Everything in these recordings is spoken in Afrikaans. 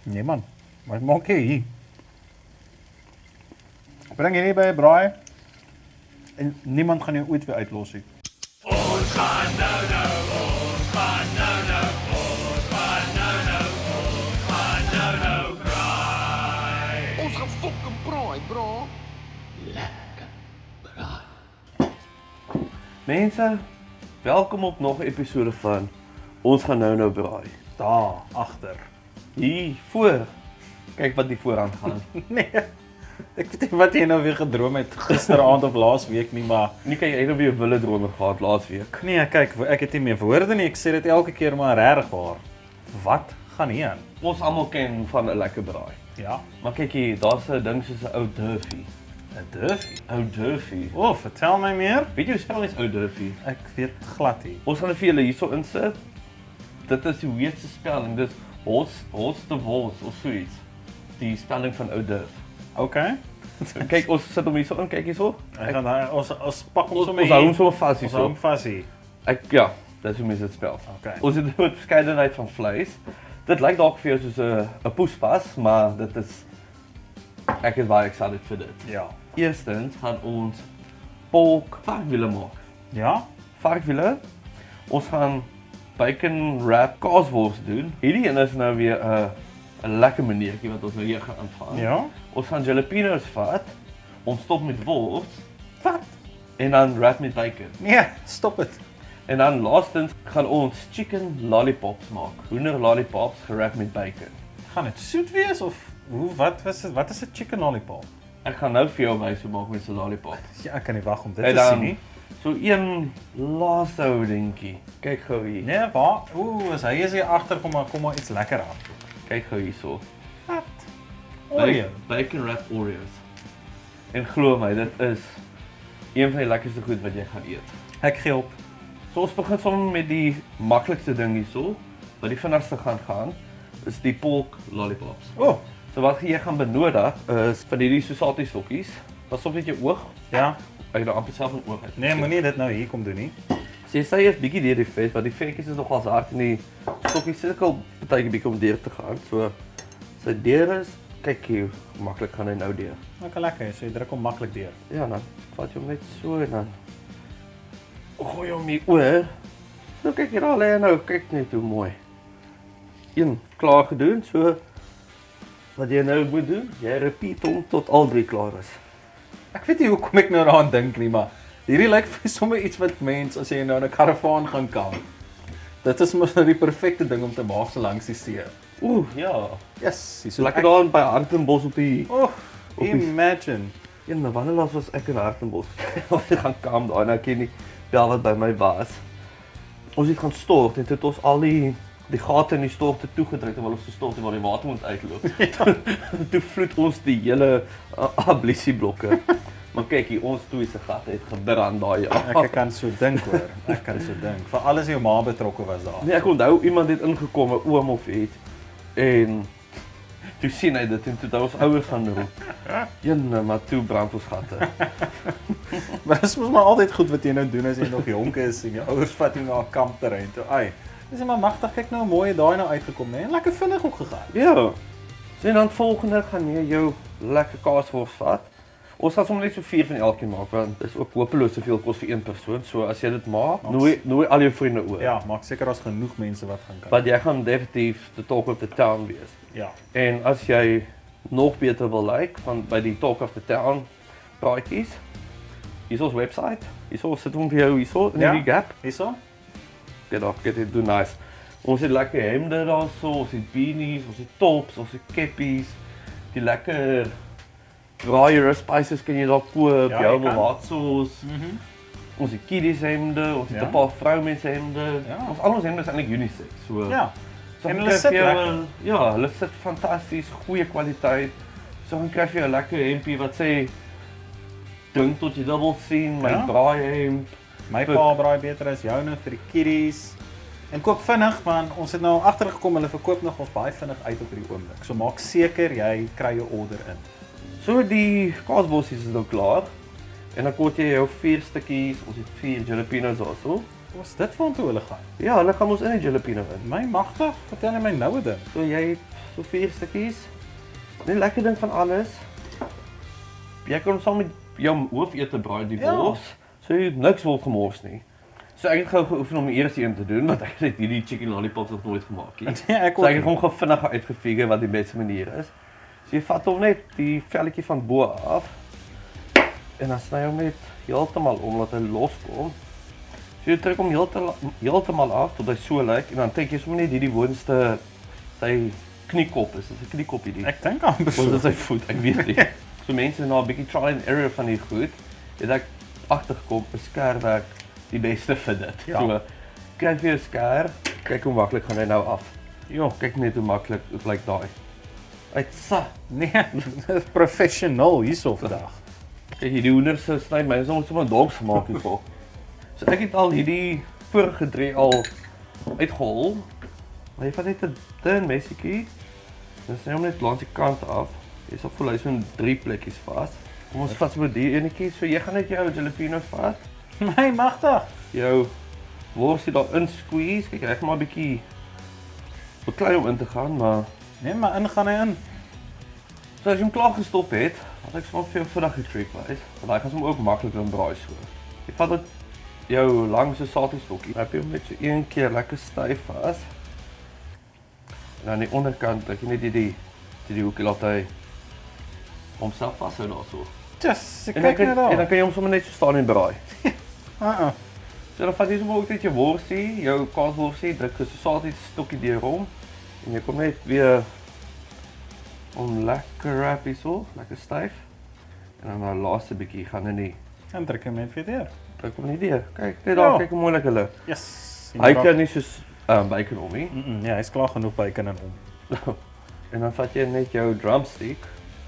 Nee man, wat maak jy hier? Bring jy nie by 'n braai en niemand gaan jou ooit weer uitlos nie. Ons gaan fucking braai, bro. Mense, welkom op nog 'n episode van Ons gaan nou braai. Daar, agter. Hier voor. Kyk wat die vooraan gaan. Nee, ek weet nie wat jy nou weer gedroom het gisteraand of laas week nie, maar Nie kan jy eendag weer 'n wille dromer gehad laas week. nee, kyk, ek het nie meer woorde nie, ek sê dit elke keer maar regtig waar. Wat gaan hier aan? Ons almal ken van 'n lekker braai. Ja, Maar kyk hier, daar's 'n ding soos 'n ou Durfie. 'n Durfie. Ou Durfie. Vertel my meer. Weet jy hoe spel mens ou Durfie? Ek weet glad nie. Ons gaan dit vir julle hierso insit. Dit is die weirdste spelling. Dis Holstewors of so iets. Die spelling van ou Durf. Okay. Kyk, ons sit hom hierso in, kyk hierso. Ek gaan daar ons pak hom Ons sommer hou hom hier. so vas Ons hou hierso. hom vas hier. Ja, dis hoe mense dit spel. Okay. Ons het 'n verskeidenheid van vleis. Dit lyk dalk vir jou soos 'n poespas, maar dit is ek is baie excited vir dit. Ja. Eerstens gaan ons pork varkwiele maak. Ja? Varkwiele. Ons gaan bacon wrap kaaswors doen. Hierdie een is nou weer 'n lekker maniertjie wat ons nou hier gaan aanvang. Ja? Ons gaan jalapenos vat. Ons stop met wors Wat? en dan wrap met bacon. Nee, stop dit. En dan laastens gaan ons chicken lollipops maak. Hoender lollipops gerap met bacon. Gaan dit soet wees of wat was dit? Wat is 'n chicken lollipop? Ek gaan nou vir jou wys hoe maak mense lollipop. Ja, ek kan nie wag om dit En te sien dan nie. so een laaste ou dingetjie. Kyk gou hier. Nee, waar? As hy is hier agter, kom maar iets lekker aan. Kyk gou hierso. Wat? Oreo. Bacon wrap Oreos. En glo my, dit is een van die lekkerste goed wat jy gaan eet. Ek gee op. So ons begin sommer met die maklikste ding hierso, wat die vinnigste gaan, is die pork lollipops. So wat jy gaan benodig is van hierdie sosatie stokkies. Pas op met jou oog. Ja. Ek het nou amper self 'n oog uit. Nee, moenie dit nou hier kom doen nie. Sy sê eers bietjie deur die vet, want die vetjies is nogal hard en die stokkies sukkel partykeer bietjie om deur te gaan. So sy deur is, kyk hier, hoe maklik gaan hy nou deur. Lekker, so jy druk hom maklik deur. Ja, dan vat jy hom net so en dan gooi hom hier oor. Nou kyk hier al en nou kyk net hoe mooi. Een klaar gedoen, so wat jy nou moet doen, jy repeat hom tot al drie klaar is. Ek weet nie hoekom ek nou daaraan dink nie, maar hierdie lyk vir sommer iets wat mense as jy nou in 'n karavaan gaan kamp. Dit is mos nou die perfekte ding om te maak so langs die see. Ja. Yes, So lekker daar by Hartenbos op die Imagine. Ja, nou wanneer laas was ek in Hartenbos? Ons gaan kamp daar, nou ken nie bel wat by my was. Ons het gaan stort en toe het ons al die gate in die storte toegedruk terwyl ons gestort het waar die water moet uitloop. Toe vloed ons die hele ablisieblokke. Maar kyk hier, ons twee se gat het gebrand daai jaar. Ek kan so dink hoor. Ek kan so dink. Vir alles jou ma betrokke was daar. Nee, ek onthou iemand het ingekom, 'n oom of iets. En toe sien hy dit en toe het ons ouers gaan roep. Jenne, maar toe brand ons gatte. Maar dit is mos maar altyd goed wat jy nou doen as jy nog jonk is en jou ouers vat jou na 'n kampterrein toe. Ai. Dis maar magtig, kyk nou hoe mooi het daai nou uitgekom, né? En lekker vinnig ook gegaan. Ja. So en dan volgende gaan jy jou lekker kaaswors vat. Ons gaan sommer net so 4 van elkeen maak want dit is ook hopeloos te veel kos vir een persoon. So as jy dit maak, nooi al jou vriende oor. Ja, maak seker daar's genoeg mense wat gaan kyk. Want jy gaan definitief the talk of the town wees. Ja. En as jy nog beter wil lyk van by die talk of the town praatjies, hier is ons website. Hier sit hom vir jou hierso in die gap. Hierso? Get it do nice. Ons het lekker hemde daarso, ons het beanies, ons het tops, ons het keppies, die lekker braaier spices kan jy daar koop, Ja, jou jy kan. tomaatsos. Ons het kiddies hemde, ons het Ja. 'n paar vroumense hemde. Ja. Al ons hemde is eintlik unisex. So Ja. so En gaan hulle kry sit vir jou lekker. Ja, hulle sit fantasties, goeie kwaliteit. So gaan kry vir jou 'n lekker hempie wat sê drink tot jy dubbel sien, my Ja. braaihemp. My pa braai beter as joune vir die kiddies. En koop vinnig man, ons het nou agtergekom hulle verkoop nog ons baie vinnig uit op hierdie oomblik. So maak seker jy kry jou order in. So die kaasbossies is nou klaar. En dan koop jy jou 4 stukkies, ons het 4 jalapenos daarso. Wat is dit waartoe hulle gaan? Ja, hulle gaan ons in die jalapeno in. My magtig, vertel my nou 'n ding. So jy het so 4 stukkies. Die lekker ding van alles, jy kan saam met jou hoofete braai die Ja. wors, so jy niks word gemors nie. So ek het gou geoefen om die eerste een te doen, want ek het hierdie chicken lollipops nog nooit gemaak nie. Ja, ek So ek het hom gou vinnig uitgefigure wat die beste manier is. So jy vat hom net die velletjie van bo af en dan sny hom net heeltemal om laat hy loskom. So jy trek hom heeltemal af tot hy so lyk en dan trek jy sommer net hierdie boonste sy kniekop is. Dit is 'n kniekop hierdie. Ek dink amper Of so. is dit sy voet? Ek weet nie. So mense na 'n bietjie trial and error van die goed, het ek agtergekom, 'n skerwerk die beste vir dit. Ja. So kyk vir jou sker, kyk hoe maklik gaan hy nou af. Jo, Kyk net hoe maklik dit lyk daai. Uitsa. nee, professional hierso vandag. Kyk hierdie hoender se sny my is ons sommer dogs gemaak hiervoor. So ek het al hierdie vorige 3 al uitgehol. Maar jy vat net 'n dun messietjie. Dan sny hom net langs die kant af. Jy sal voel hy is so in 3 plekkies vas. Kom ons vat sommer die enetjie. So jy gaan net jou jalapeno vat. My magtig. Jou worsie daarin squeeze. Kyk, hy gaan maar 'n bietjie beklei om in te gaan, maar Nee, maar ingaan hy in. so as jy hom klaar gestop het, wat ek sommer vir jou vinnig getrick wys, want hy gaan hom ook maklik in braai so. Jy vat dit jou lang so satiestokkie, wrap jy hom net so een keer lekker styf vas. En aan die onderkant, dat jy net die hoekie laat hy homself vashou daarso. Just, ek En dan kyk net en dan daar. kan jy hom sommer net so staan en braai. Uh-uh. So dan vat jy sommer ook net jou worsie, jou kaasworsie, druk jy so satiestokkie deur hom en jy kom net weer om lekker wrap hierso, lekker styf. En dan daai laaste bietjie gaan in die En druk hom net weer deur. druk hom nie deur. Kyk, net daar, Ja. kyk hoe moeilik hulle. Yes. Hy kan nie soos bacon om nie. Ja, hy's klaar genoeg bacon in hom. En dan vat jy net jou drumstick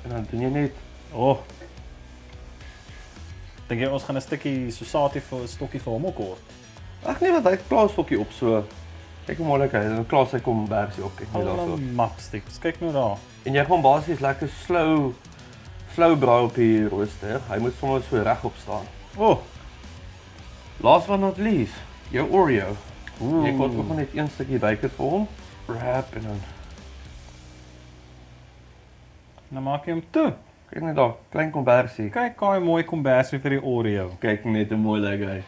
en dan doen jy net Oh. Dink jy ons gaan 'n stukkie sosatie vir 'n stokkie vir hom ook kort? ag nee, want hy het klaar 'n stokkie op so. Kyk hoe moeilik hy is. En klaar sy kom bersie op kyk net Alle daarso. mapsticks. Kyk nou daar. En jy gaan basies lekker slow braai op die rooster. Hy moet sommer so regop staan. Oh. Last but not least, jou Oreo. Ooh. Jy kort ook net een stukkie bacon vir hom. Wrap en dan Nou maak jy hom toe. kyk net daar, klein kombersie. Kyk, kaai mooi kombersie vir die Oreo. Kyk net hoe mooi lyk hy.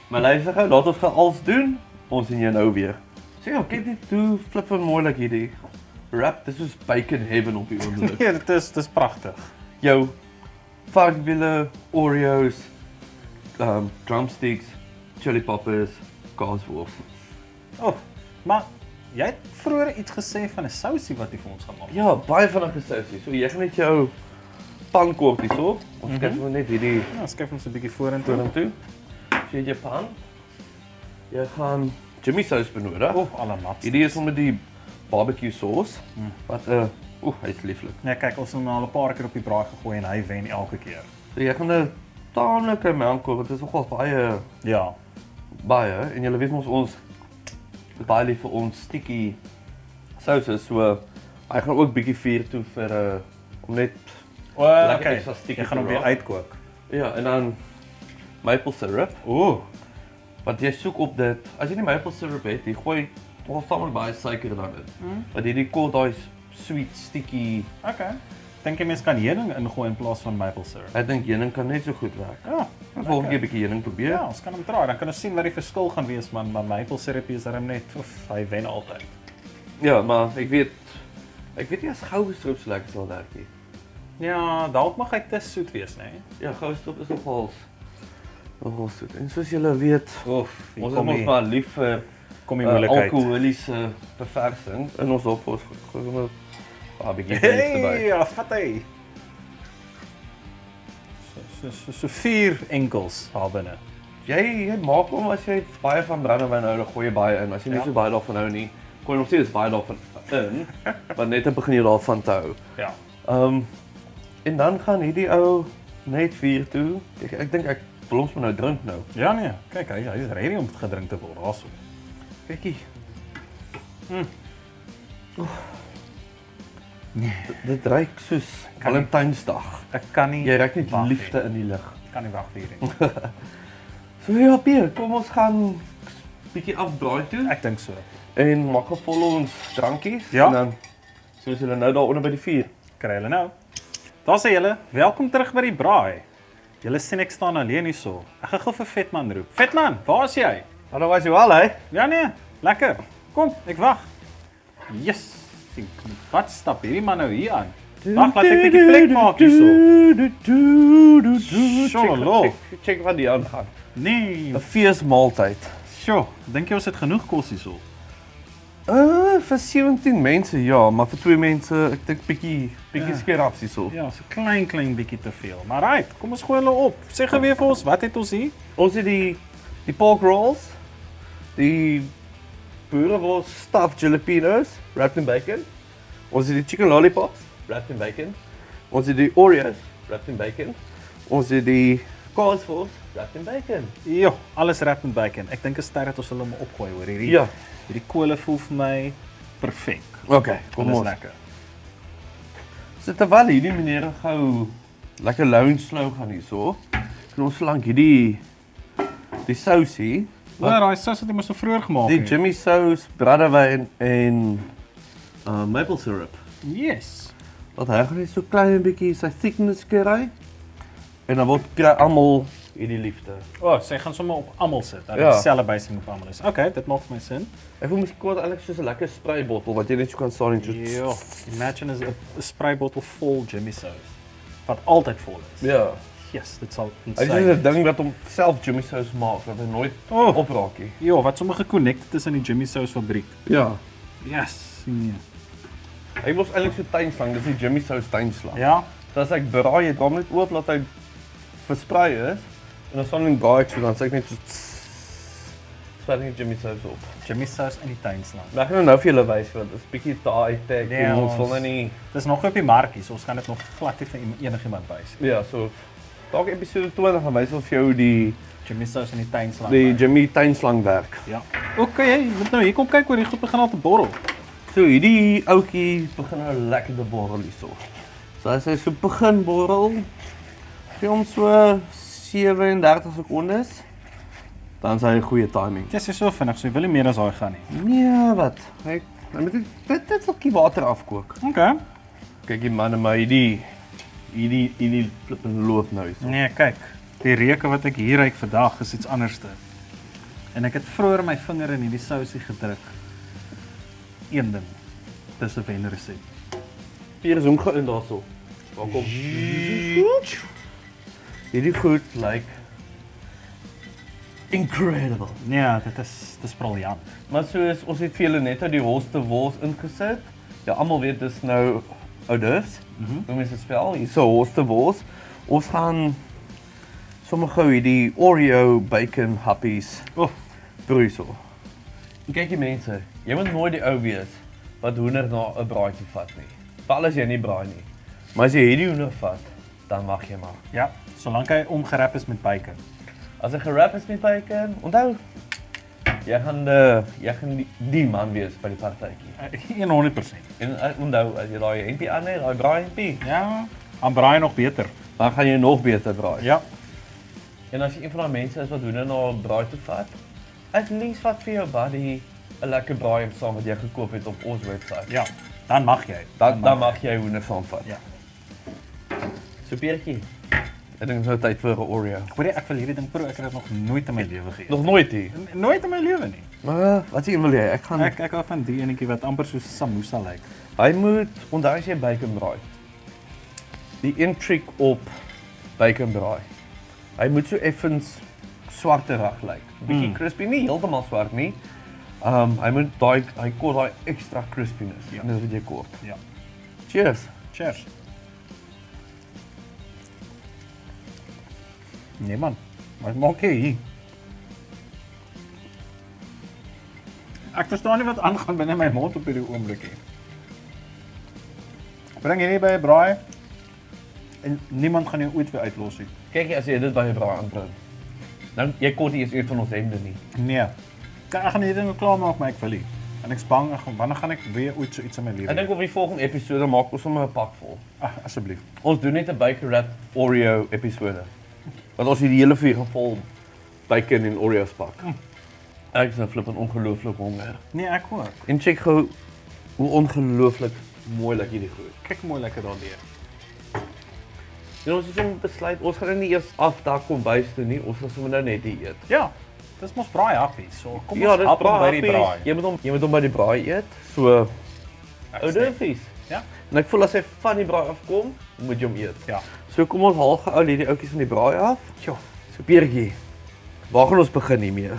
Maar luister gou, laat ons gaan als doen. Ons sien jou nou weer. So ja, kyk net hoe flippend mooi lyk hierdie wrap. Dis soos bacon heaven op die oomblik. Ja, dit is pragtig. Jou varkwiele, Oreos, drumsticks, chili poppers, kaaswors. Oh, maar jy het vroeër iets gesê van 'n sousie wat jy vir ons gaan maak. Ja, baie vinnige sousie. So jy gaan net jou pan kook hierso. Ons kyk nou net hierdie Ja, skryf ons 'n bietjie vorentoe. toe. So jy het jou pan. Jy gaan Jimmy sous benodig. Oh, alle maps. Hierdie is met die barbecue sauce. Wat hy's lieflik. Nee, kyk, ons het hom al 'n paar keer op die braai gegooi en hy wen elke keer. So jy gaan 'n taamlike melk kook. Dit is nogal Ja. baie en julle weet mos ons is baie lief vir ons sticky souses. So hy gaan ook bietjie vuur toe vir om net lekker Okay. extra sticky Jy gaan hom te weer raak. uitkook. ja, en dan maple syrup. Ooh. Want jy soek op dit. As jy nie maple syrup het, jy gooi ons taamlik baie suiker daarin. Want hierdie kort daai sweet sticky. Okay. Dink jy mens kan heuning ingooi in plaas van maple syrup? Ek dink heuning kan net so goed werk. Ja. Volgende keer 'n bietjie heuning probeer. Ja, ons kan hom draai. Dan kan ons sien wat die verskil gaan wees, man. Maar maple syrup is darem net, oef, hy wen altyd. Ja, maar ek weet nie as goue stroop so lekker sal werk nie. Ja, dalk mag hy te soet wees, né? Ja, goue stroop is nogal soet. En soos julle weet, Oef, ons is mos maar lief vir kom die moeilikheid. alkoholiese beversing in ons opos. Gooi hom 'n bietjie erbij. Hey, ja, vat hy. So 4 enkels daar binne. Jy maak hom as jy baie van brandewyn hou, dan gooi jy baie in. As jy nie Ja. so baie daarvan hou nie, gooi nog steeds baie daarvan in, want net dan begin jy daarvan te hou. Ja. En dan gaan hierdie ou net vuur toe. Ek dink ek wil ons maar nou drink nou. Ja nee, kyk hy is ready om gedrink te word. Daarso. Kykie. Dit ruik soos Kan nie. Valentynsdag. Ek kan nie. Jy ruik net wag liefde nie. in die lug. Ek kan nie wag vir hierdie. So ja, Pier, kom ons gaan bietjie afbraai toe Ek dink so. en maak vol ons drankies Ja. en dan Soos julle nou daaronder by die vuur. Kry julle nou. Daar sê julle, welkom terug by die braai. Julle sien ek staan alleen hierso. Ek gaan gou vir Vetman roep. Vetman, waar is jy? Hallo, was jy wel, hè? Ja nee, lekker. Kom, ek wag. Yes. Sien, wat stap hierdie man nou hier aan? Wag, laat ek 'n bietjie plek maak hierso. Sjoe, Check wat die aangaan. Nee. 'n Feesmaaltyd. Sjoe, dink jy ons het genoeg kos hierso? Vir 17 mense, ja, maar vir 2 mense, ek dink bietjie skerps hierso. Ja, so klein bietjie te veel. Maar right, kom ons gooi hulle op. Sê gou weer vir ons, wat het ons hier? Ons het die pork rolls, die boerewors stuffed jalapenos, wrapped in bacon. Ons het die chicken lollipops, wrapped in bacon. Ons het die Oreos, wrapped in bacon. Ons het die kaasvors, wrapped in bacon. Jo, alles wrapped in bacon. Ek dink 'n ster het ons hulle moet opgooi hoor hierdie. Ja. Hierdie kole voel vir my perfek. Okay, kom Dit is ons. lekker. So terwyl hierdie meneer gou lekker lounge slow gaan hierso, kan ons lank hierdie sousie, Maar daai sous het jy mos so vroeër gemaak. die het. Jimmy sauce, brandewyn en maple syrup. Yes. Wat hy gaan net so klein bietjie sy thickness kry. En dan word kry almal hierdie liefde. O, sy gaan sommer op almal sit. Dat Ja. dieselfde bysing op almal is. Okay, dit maak vir my sin. Ek voel miskien kwaad eintlik soos 'n lekker spraybottel wat jy net so kan staan en so. Jo, imagine is 'n spraybottel vol Jimmy sauce wat altyd vol is. Ja. Yes, dit sal Hy is 'n ding wat hom self Jimmy sauce maak dat hy nooit opraak nie. Jo, wat sommer geconnected is aan die Jimmy sauce fabriek. Ja. Yes, nee. Hy was eintlik so tuinslang, dis die Jimmy sauce tuinslang. Ja. So as ek braai, dit hom net oop laat hy versprei is en dan staan hy braai ek so dan sê ek net so spuit die Jimmy sauce op. Jimmy sauce in die tuinslang. Ek gaan nou vir julle wys want dit is bietjie te high-tech Nee, en ons ons- wil nou nie Dis nog op die markie, so ons gaan dit nog glad nie vir enigiemand wys. ja, so dalk episode 20 gaan wys ons vir jou die Jimmy sauce in die tuinslang. Jimmy tuinslang werk. Ja. Okay, jy moet nou hier kom kyk hoe die goed begin al te borrel. So hierdie ouetjie begin nou lekker te borrel hierso. So as hy so begin borrel, gee hom so 37 sekondes. Dan is hy 'n goeie timing. Dit is so vinnig, so jy wil nie meer as daai gaan nie. Nee, wat? Hy moet dit stukkie water afkook. Okay. Kyk die manne maar hierdie flippin loop nou hierso. Nee, kyk. Die reuke wat ek hier ruik vandag is iets anderste. En ek het vroeër my vinger in hierdie sousie gedruk. Een ding. Dis 'n wenresep. Hier is hom gein daarso. Waar kom? Hierdie goed lyk incredible. Nee, dis briljant. Maar soos ons het vir julle net uit die holste wors ingesit. Ja, almal weet dis nou hors d'oeuvres. Hoe mense dit spel? Hierso holste wors. Ons gaan sommer gou hierdie Oreo bacon happies Oh, broei so. En kyk die mense, jy moet nooit die ou wees wat hoender na 'n braaitjie vat nie. Veral as jy nie braai nie. Maar as jy hierdie hoender vat, dan mag jy maar. ja, solank hy omgerap is met bacon. As hy gerap is met bacon, onthou, jy gaan die man wees by die partytjie. 100%. En onthou, as jy daai hempie aan het, daai braai hempie, Ja, dan braai nog beter. dan gaan jy nog beter braai. Ja. En as jy een van daai mense is wat hoender na 'n braai toe vat, at least vat vir jou buddy 'n lekker braai saam wat jy gekoop het op ons webwerf. Ja, dan mag jy. Dan mag jy hoender saamvat. Ja. So Piertjie, ek dink dit is nou tyd vir 'n Oreo. Hoor jy, ek wil hierdie ding proe, ek het dit nog nooit in my lewe geëet. Nog nooit hier. Nooit in my lewe nie. Maar wat wil jy? Ek gaan Ek hou van die enetjie wat amper soos samosa lyk. Hy moet onthou as jy bacon braai. Die een trick op bacon braai. Hy moet so effens swarterig lyk. Bietjie crispy, nie heeltemal swart nie. Hy moet hy kort daai extra crispiness. Ja. En dis wat jy kort. Ja. Cheers. Cheers. Nee man, wat maak jy hier? Ek verstaan nie wat aangaan binne my mond op hierdie oomblik nie. Bring jy nie by 'n braai en niemand gaan jou ooit weer uitlos nie. Kyk as jy dit by 'n braai aanbring. Nou jy kort nie eens een van ons hemde nie. Nee. Ek gaan hierdie ding klaar maak, maar ek wil nie. En ek's bang, wanneer gaan ek weer ooit so iets in my lewe? Ek dink op die volgende episode maak ons sommer 'n pak vol. Asseblief. Ons doen net 'n bacon wrap Oreo episode. Want ons het die hele vuur vol bacon en Oreos pak. Ek is nou flippend ongelooflik honger. Nee, ek ook. En check gou hoe ongelooflik mooi lekker hierdie goed. Kyk mooi lekker daardeur. En ons het om besluit, ons gaan nou nie eers af daar kombuis toe nie, ons gaan sommer nou net hier eet. Ja, dis mos braai happies. So kom Ja, ons dis hap hom by die happies. braai. Jy moet hom by die braai eet, so Ek ou stem. durfies. Ja? En ek voel as hy van die braai afkom, moet jy hom eet. Ja. So kom ons haal gou hierdie oudjies van die braai af. Jo. So Piertjie, waar gaan ons begin hiermee?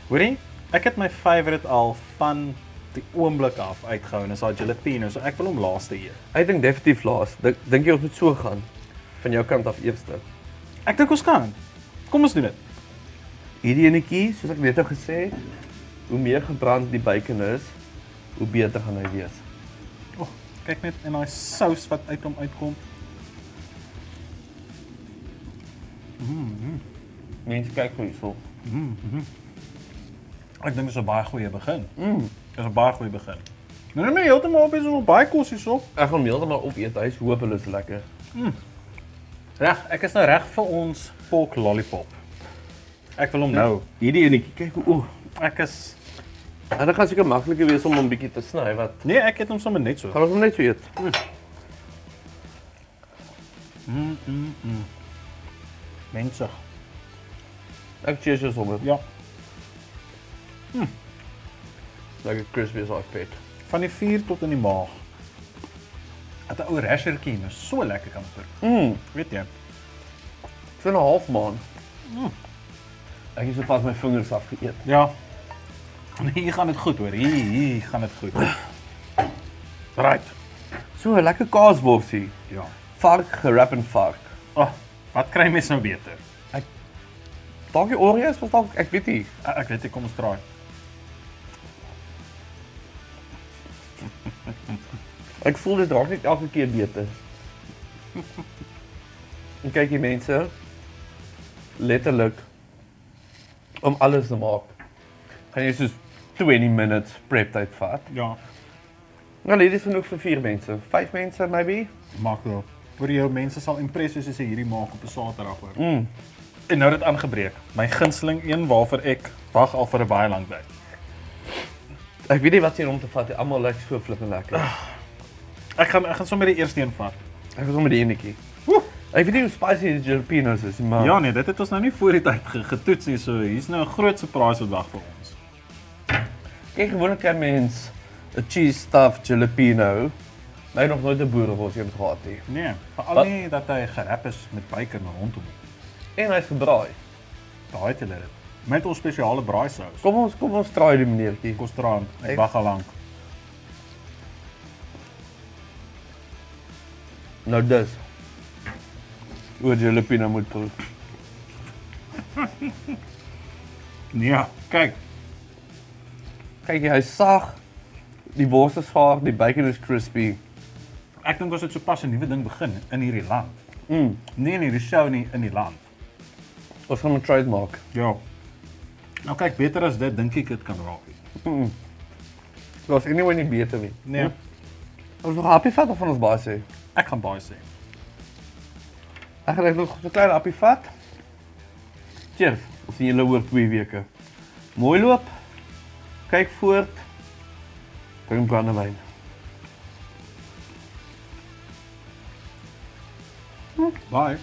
Hoorie, ek het my favourite al van die oomblik af uitgehou en is daai jalapeno, so ek wil hom laaste eet. Ek dink definitief laas. Dink jy ons moet so gaan? Van jou kant af eerste. Ek dink ons kan. Kom ons doen dit. Hierdie enetjie, soos ek net nou gesê het, hoe meer gebrand die bacon is, hoe beter gaan hy wees. Oh, kyk net en daai sous wat uit hom uitkom. Mense kyk hoe hierso. Ek dink dis 'n baie goeie begin. Dis 'n baie goeie begin. Nou net heeltemal op is ons baie kos hierso. Ek gaan heeltemal opeet. Hy is hopeloos lekker. Reg, ek is nou reg vir ons pork lollipop. Ek wil hom nou. Hierdie enetjie, kyk hoe. Ek is En dan gaan seker makliker wees om hom bietjie te sny wat. nee, ek het hom sommer net so. Gaan ons hom net so eet. Mensig. Ek cheers jou sommer. Ja. Lekker crispy as daai vet. Van die vuur tot in die maag. Het 'n ou rashertjie, nou so lekker kan vir. Weet jy? So 'n half maand. Ek het sopas my vingers afgeëet. Ja. Nee, hier gaan dit goed hoor. Hier gaan dit goed. Right. So 'n lekker kaasworsie. Ja. Vark gerap in vark. Oh, wat kry mens nou beter? Dalk die Oreos of dalk ek weet nie. Ek weet nie, kom ons draai. Ek voel dit raak net elke keer beter. En kyk die mense letterlik om alles te maak. Gaan jy soos 20 minutes prep tyd vat. Ja. Nou dit is genoeg vir 4 mense. 5 mense maybe. Maak wel. Vir jou mense sal impressies as jy hierdie maak op 'n Saterdag hoor. En nou het dit aangebreek. My gunsteling een waarvoor ek wag al vir 'n baie lang tyd. Ek weet nie wat jy om te vat. Almal lyk so flippend lekker. Ek gaan sommer die eerste een vat. Ek was om met die enetjie. Ek weet nie hoe spicy die jalapenos is, maar Ja nee, dit het ons nou nie voor die tyd getoets nie, so hier's nou 'n groot surprise wat wag vir ons. kyk gewoonlik kan mens 'n cheese stuffed jalapeno. My nog nooit 'n boerewors het gehad nie. Nee, veral Wat? nie dat hy gerap is met bacon rondom. En hy's gebraai. Daai het hulle dit. Met ons spesiale braaisous. Kom ons traai die meneertjie. Kos traan. Ek Ek- wag al lank. Nou dis. Hoe jalapeno moet proe. Ja, kyk. Kyk jy, hy's sag. Die wors is gaar, die bacon is crispy. Ek dink ons het sopas 'n nuwe ding begin in hierdie land. Mm. Nie in hierdie show nie, in die land. Ons gaan 'n trade maak. Ja. Nou kyk, beter as dit dink ek dit kan raak. Daar's anyway nie beter nie. Nee, Ons nog 'n happy vat of van ons baie sê. ek gaan baie sê. Ek gaan nog 'n klein happy vat. Cheers. Ons sien julle oor 2 weke. Mooi loop. Kyk voort. Drink brandewyn. Bye.